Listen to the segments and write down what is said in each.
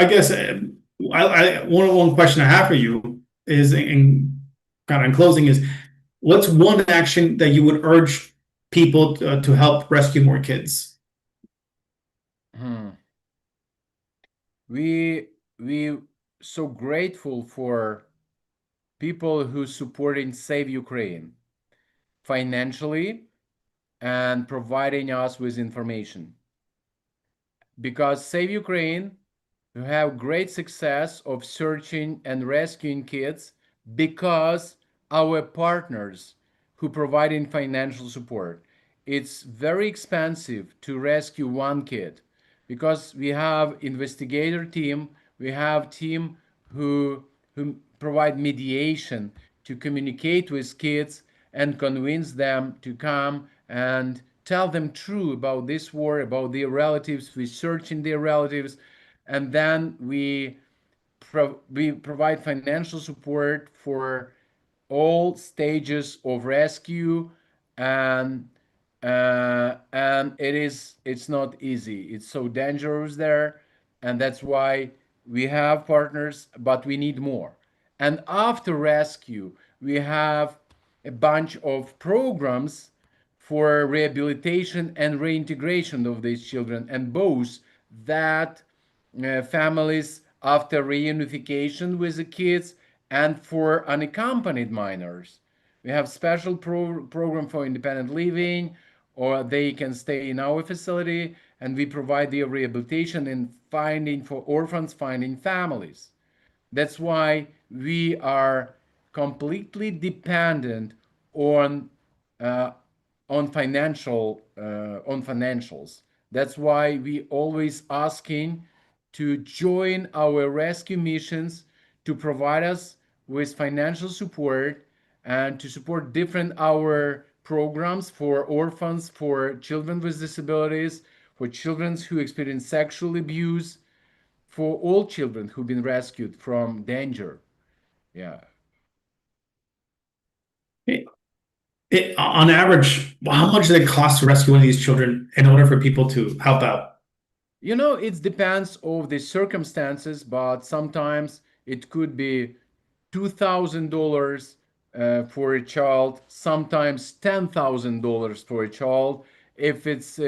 I guess one question I have for you is in kind of in closing is what's one action that you would urge people to help rescue more kids? Hmm. We so grateful for people who supporting Save Ukraine financially and providing us with information. Because Save Ukraine who have great success of searching and rescuing kids because our partners who providing financial support. It's very expensive to rescue one kid because we have investigator team, we have team who provide mediation to communicate with kids and convince them to come and tell them true about this war, about their relatives, researching their relatives, and then we provide financial support for all stages of rescue, and it's not easy. It's so dangerous there, and that's why we have partners, but we need more. And after rescue, we have a bunch of programs for rehabilitation and reintegration of these children, and both that families after reunification with the kids and for unaccompanied minors. We have special program for independent living, or they can stay in our facility, and we provide their rehabilitation and finding for orphans, finding families. That's why we are completely dependent on uh, on financials. That's why we always asking to join our rescue missions to provide us with financial support and to support different our programs for orphans, for children with disabilities, for children who experience sexual abuse, for all children who've been rescued from danger. Yeah. On average, how much does it cost to rescue one of these children in order for people to help out? You know, it depends of the circumstances, but sometimes it could be $2,000 for a child, sometimes $10,000 for a child. If it's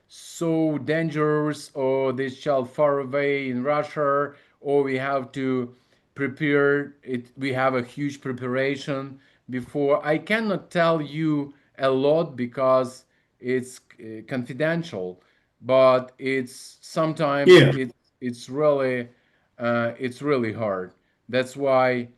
so dangerous, or this child far away in Russia, or we have to prepare it, we have a huge preparation before. I cannot tell you a lot because it's confidential, but it's sometimes Yeah. it's really hard. That's why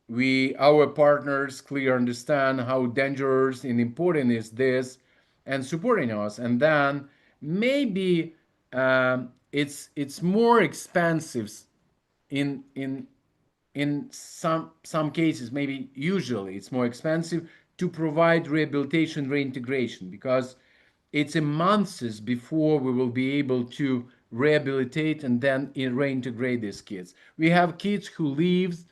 we our partners clearly understand how dangerous and important is this, and supporting us. And then maybe it's more expensive in some cases, maybe usually it's more expensive to provide rehabilitation reintegration, because it's a months before we will be able to rehabilitate and then reintegrate these kids. We have kids who live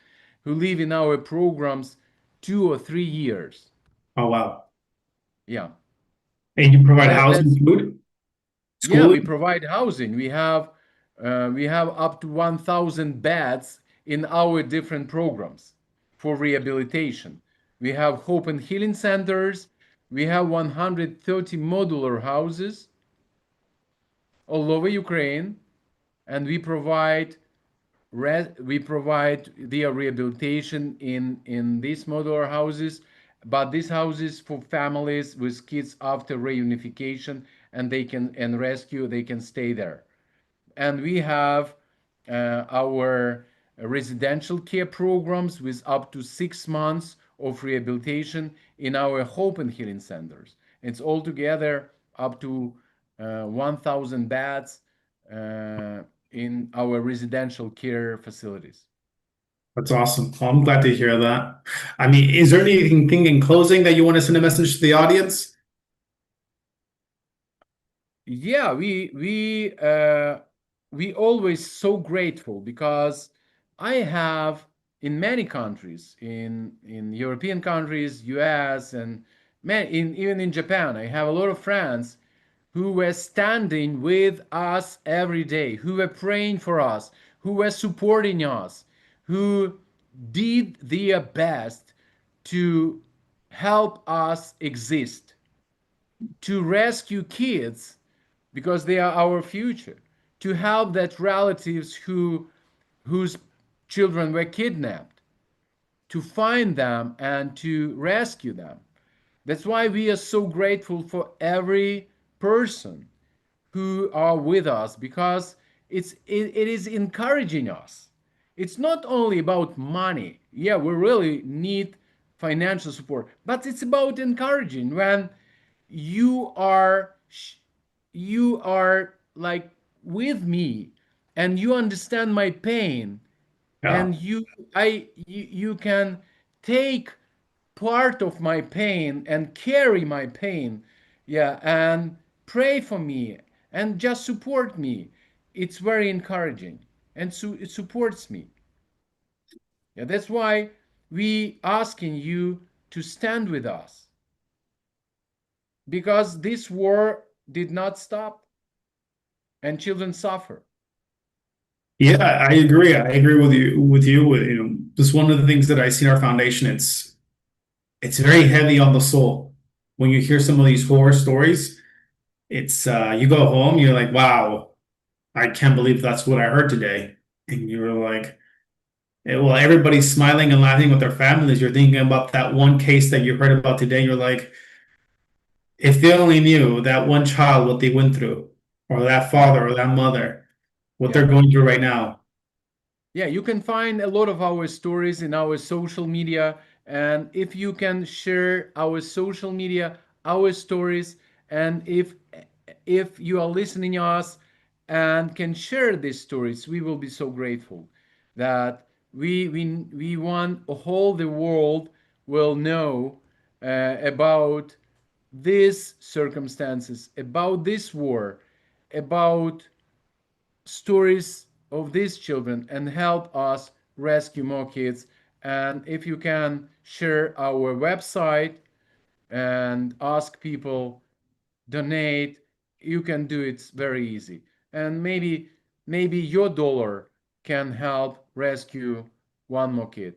in our programs 2 or 3 years. Oh, wow. Yeah. And you provide housing, That's food, Yeah, we schooling? provide housing. We have up to 1,000 beds in our different programs for rehabilitation. We have hope and healing centers. We have 130 modular houses all over Ukraine, and we provide their rehabilitation in these modular houses, but these houses for families with kids after reunification, and they can and rescue, they can stay there. And we have our residential care programs with up to 6 months of rehabilitation in our hope and healing centers. It's altogether up to 1,000 beds in our residential care facilities. That's awesome. Well, I'm glad to hear that. I mean, is there anything in closing that you want to send a message to the audience? Yeah, we always so grateful because I have in many countries, in European countries, US, and even in Japan, I have a lot of friends who were standing with us every day, who were praying for us, who were supporting us, who did their best to help us exist, to rescue kids because they are our future, to help that relatives whose children were kidnapped, to find them and to rescue them. That's why we are so grateful for every person who are with us, because it is encouraging us. It's not only about money. Yeah, we really need financial support, but it's about encouraging when you are you are like with me and you understand my pain, Yeah, and you can take part of my pain and carry my pain, yeah, and pray for me and just support me. It's very encouraging, and so it supports me. Yeah, that's why we asking you to stand with us, because this war did not stop and children suffer. yeah, I agree. I agree with you. Just one of the things that I see in our foundation, it's very heavy on the soul. When you hear some of these horror stories, it's you go home, you're like, wow, I can't believe that's what I heard today. And you're like, well, everybody's smiling and laughing with their families. You're thinking about that one case that you heard about today. You're like, if they only knew that one child what they went through, or that Yeah, father or that mother, what yeah. they're going through right now. Yeah, you can find a lot of our stories in our social media. And if you can share our social media, our stories, and if you are listening us and can share these stories, we will be so grateful that we want whole the world will know about these circumstances, about this war, about stories of these children, and help us rescue more kids. And if you can share our website and ask people donate, you can do it very easy. And maybe your dollar can help rescue one more kid.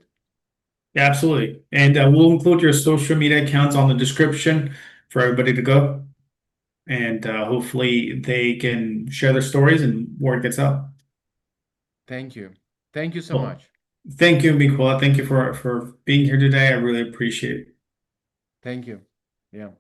Yeah, absolutely. And we'll include your social media accounts on the description for everybody to go. And hopefully they can share their stories and word gets out. Thank you. Thank you so Well, much. thank you, Mikola. Thank you for being here today. I really appreciate it. Thank you. Yeah.